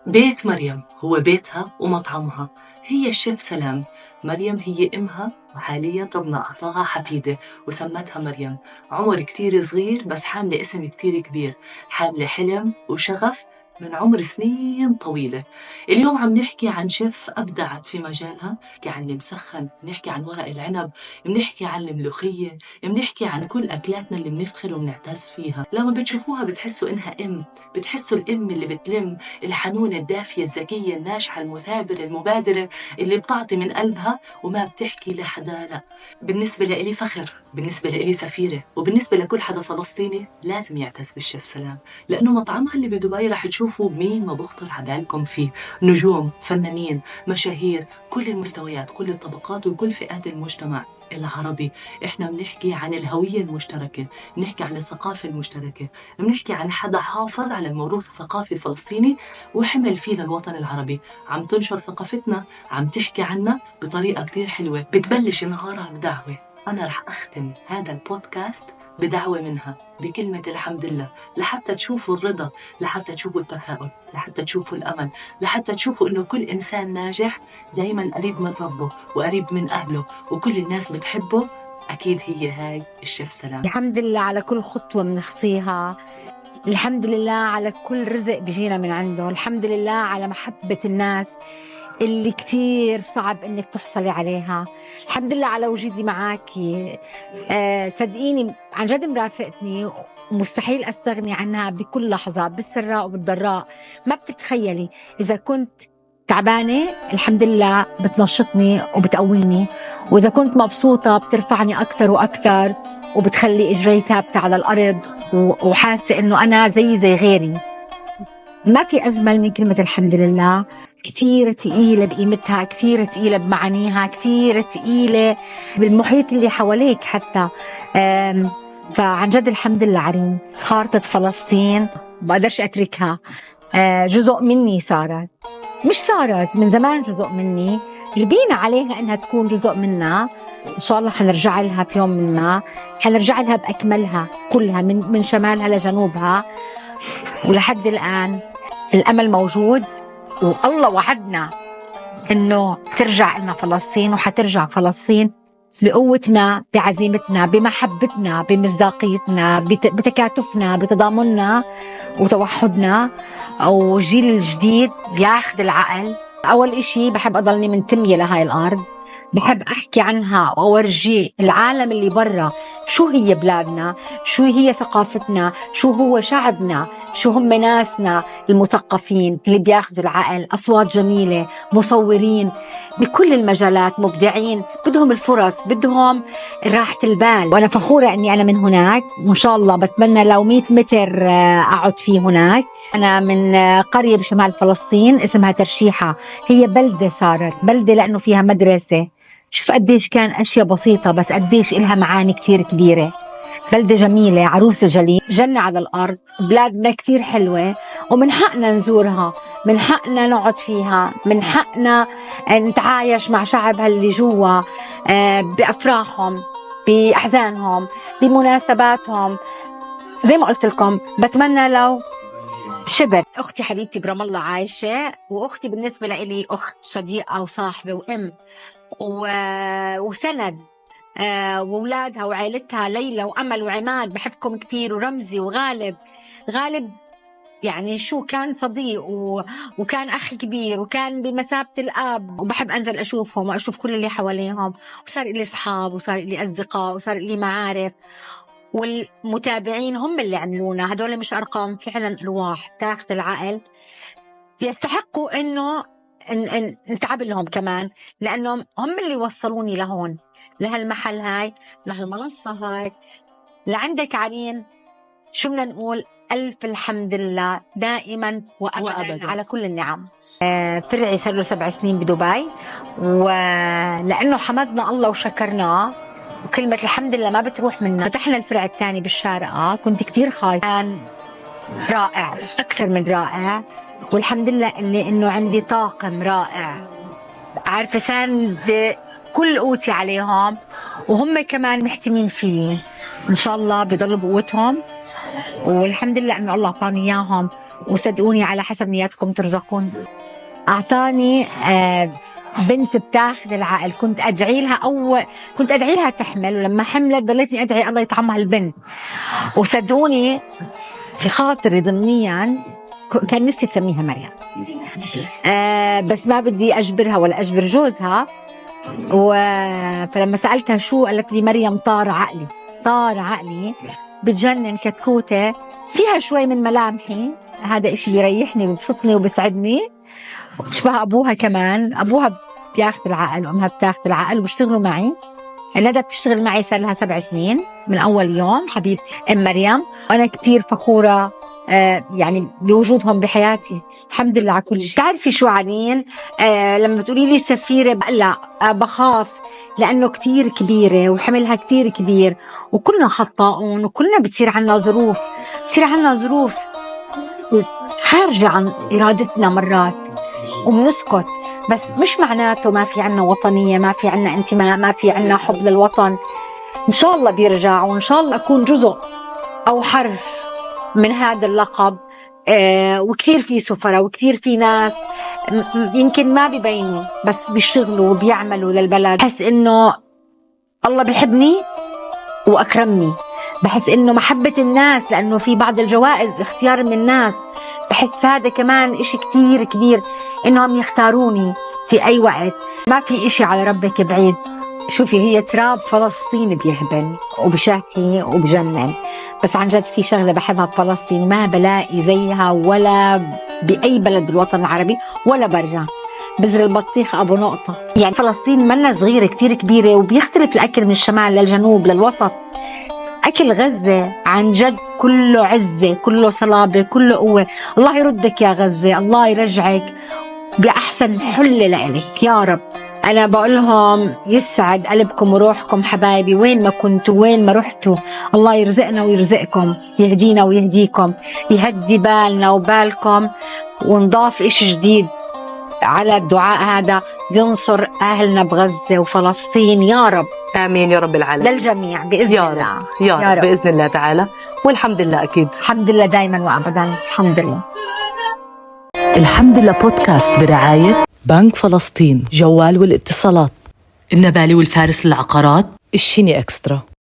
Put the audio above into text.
بيت مريم هو بيتها ومطعمها. هي الشيف سلام. مريم هي إمها، وحاليا ربنا أعطاها حفيدة وسمتها مريم. عمر كتير صغير بس حاملة اسم كتير كبير، حاملة حلم وشغف من عمر سنين طويلة. اليوم عم نحكي عن شيف أبدعت في مجالها، نحكي عن المسخن، نحكي عن ورق العنب، بنحكي عن الملوخية، بنحكي عن كل أكلاتنا اللي بنفتخر وبنعتز فيها. لما بتشوفوها بتحسوا إنها بتحسوا الأم اللي بتلم، الحنونة الدافية الذكية الناجحة المثابرة المبادرة اللي بتعطي من قلبها وما بتحكي لحدا لا. بالنسبة لإلي فخر، بالنسبة لإلي سفيرة، وبالنسبة لكل حدا فلسطيني لازم يعتز بالشيف سلام، لأنه مطعمها اللي بدبي رح تشوفوا مين ما بخطر عبالكم فيه. نجوم، فنانين، مشاهير، كل المستويات، كل الطبقات وكل فئات المجتمع العربي. احنا بنحكي عن الهوية المشتركة، بنحكي عن الثقافة المشتركة، بنحكي عن حدا حافظ على الموروث الثقافي الفلسطيني وحمل فيه للوطن العربي. عم تنشر ثقافتنا، عم تحكي عنا بطريقة كتير حلوة. بتبلش نهارها بدعوة. أنا رح أختم هذا البودكاست بدعوة منها، بكلمة الحمد لله، لحتى تشوفوا الرضا، لحتى تشوفوا التفاؤل، لحتى تشوفوا الأمل، لحتى تشوفوا إنه كل إنسان ناجح دايما قريب من ربه وقريب من أهله وكل الناس بتحبه. أكيد هي هاي الشيف سلام. الحمد لله على كل خطوة بنخطيها، الحمد لله على كل رزق بيجينا من عنده، الحمد لله على محبة الناس اللي كتير صعب انك تحصلي عليها، الحمد لله على وجودي معاكي. صدقيني عن جد مرافقتني ومستحيل استغني عنها بكل لحظة، بالسراء وبالضراء. ما بتتخيلي اذا كنت تعبانة الحمد لله بتنشطني وبتقويني، واذا كنت مبسوطة بترفعني اكتر واكتر وبتخلي اجري ثابتة على الارض وحاسة انه انا زي غيري. ما في أجمل من كلمة الحمد لله، كتير تقيلة بقيمتها، كتير تقيلة بمعانيها، كتير تقيلة بالمحيط اللي حواليك حتى. فعن جد الحمد لله عريم. خارطة فلسطين بقدرش أتركها، جزء مني صارت، مش صارت من زمان جزء مني، ربينا عليها إنها تكون جزء منا. إن شاء الله حنرجع لها في يوم ما، حنرجع لها بأكملها كلها من شمالها لجنوبها. ولحد الآن الأمل موجود، والله وعدنا إنه ترجع لنا فلسطين، وحترجع فلسطين بقوتنا، بعزيمتنا، بمحبتنا، بمصداقيتنا، بتكاتفنا، بتضامننا وتوحدنا. والجيل الجديد بياخد العقل. أول إشي بحب أضلني منتمية لهاي الأرض، بحب أحكي عنها وأورجي العالم اللي برا شو هي بلادنا، شو هي ثقافتنا، شو هو شعبنا، شو هم ناسنا المثقفين اللي بياخدوا العقل. أصوات جميلة، مصورين بكل المجالات، مبدعين، بدهم الفرص، بدهم راحة البال. وأنا فخورة أني أنا من هناك، وإن شاء الله بتمنى لو 100 متر أقعد فيه هناك. أنا من قرية بشمال فلسطين اسمها ترشيحة، هي بلدة، صارت بلدة لأنه فيها مدرسة. شوف قديش كان أشياء بسيطة بس قديش إلها معاني كتير كبيرة. بلدة جميلة، عروس الجليل، جنة على الأرض. بلادنا كتير حلوة ومن حقنا نزورها، من حقنا نقعد فيها، من حقنا نتعايش مع شعبها اللي جوا، بأفراحهم، بأحزانهم، بمناسباتهم. زي ما قلت لكم بتمنى لو شبر. أختي حبيبتي برام الله عايشة، وأختي بالنسبة لي أخت، صديقة وصاحبة وأم وسند، وولادها وعائلتها، ليلى وأمل وعماد، بحبكم كتير. ورمزي وغالب، غالب يعني شو كان صديق وكان أخ كبير وكان بمثابة الأب، وبحب أنزل أشوفهم وأشوف كل اللي حواليهم، وصار لي أصحاب وصار لي أصدقاء وصار لي معارف. والمتابعين هم اللي عملونا، هدول مش أرقام، فعلا أرواح تاخد العقل، يستحقوا إنه نتعب لهم كمان، لأنهم هم اللي وصلوني لهون، لهالمحل هاي، لهالمنصة هاي، لعندك عرين. شو بدنا نقول؟ ألف الحمد لله دائما وأبدا على كل النعم. فرعي صار له 7 سنين بدبي، ولأنه حمدنا الله وشكرناه وكلمة الحمد لله ما بتروح منا، فتحنا الفرع الثاني بالشارقة. كنت كتير خايفة، كان رائع، أكثر من رائع. والحمد لله إنه عندي طاقم رائع، عارفة ساند كل قوتي عليهم، وهم كمان محتمين فيي. إن شاء الله بيضلوا بقوتهم، والحمد لله إنه الله أعطاني إياهم وصدقوني على حسب نياتكم ترزقون. أعطاني بنت بتاخذ العقل. كنت أدعي لها تحمل، ولما حملت ضليتني أدعي الله يطعمها البنت. وصدقوني في خاطري ضمنيا كان نفسي تسميها مريم، بس ما بدي أجبرها ولا أجبر جوزها. فلما سألتها شو، قالت لي مريم طار عقلي، بتجنن، كتكوتة فيها شوي من ملامحي، هذا إشي بيريحني وبسطني وبسعدني. شبه أبوها كمان، أبوها بياخذ العقل وأمها بتاخذ العقل وبيشتغلوا معي. ندى بتشتغل معي صار لها 7 سنين من أول يوم، حبيبتي أم مريم. وأنا كتير فخورة يعني بوجودهم بحياتي، الحمد لله على كل شيء. تعرفي شو عنين لما بتقولي لي سفيرة؟ لا بخاف، لأنه كتير كبيرة وحملها كتير كبير، وكلنا خطاؤون، وكلنا بتصير عنا ظروف خارجة عن إرادتنا مرات وبنسكت. بس مش معناته ما في عنا وطنية، ما في عنا انتماء، ما في عنا حب للوطن. إن شاء الله بيرجع، وإن شاء الله أكون جزء أو حرف من هذا اللقب. وكتير في سفراء وكتير في ناس يمكن ما بيبينوا بس بيشتغلوا وبيعملوا للبلد. بحس إنه الله بيحبني وأكرمني، بحس إنه محبة الناس، لأنه في بعض الجوائز اختيار من الناس. بحس هذا كمان إشي كتير كبير، إنهم يختاروني في أي وقت. ما في إشي على ربك بعيد. شوفي، هي تراب فلسطين بيهبل وبشهي وبجنن، بس عن جد في شغلة بحبها بفلسطين ما بلاقي زيها ولا بأي بلد بالوطن العربي ولا برا. بذر البطيخ أبو نقطة. يعني فلسطين منا صغيرة كتير كبيرة، وبيختلف الأكل من الشمال للجنوب للوسط. أكل غزة عن جد كله عزة، كله صلابة، كله قوة. الله يردك يا غزة، الله يرجعك بأحسن حلة لإلك يا رب. أنا بقولهم يسعد قلبكم وروحكم حبايبي، وين ما كنتوا وين ما رحتوا. الله يرزقنا ويرزقكم، يهدينا ويهديكم، يهدي بالنا وبالكم، ونضاف إشي جديد على الدعاء هذا، ينصر أهلنا بغزة وفلسطين يا رب. آمين يا رب العالمين، للجميع بإذن الله يا رب بإذن الله تعالى. والحمد لله، أكيد الحمد لله دايما وأبدا. الحمد لله. الحمد لله بودكاست برعاية بنك فلسطين، جوال والاتصالات، النبالي والفارس للعقارات، الشيني إكسترا.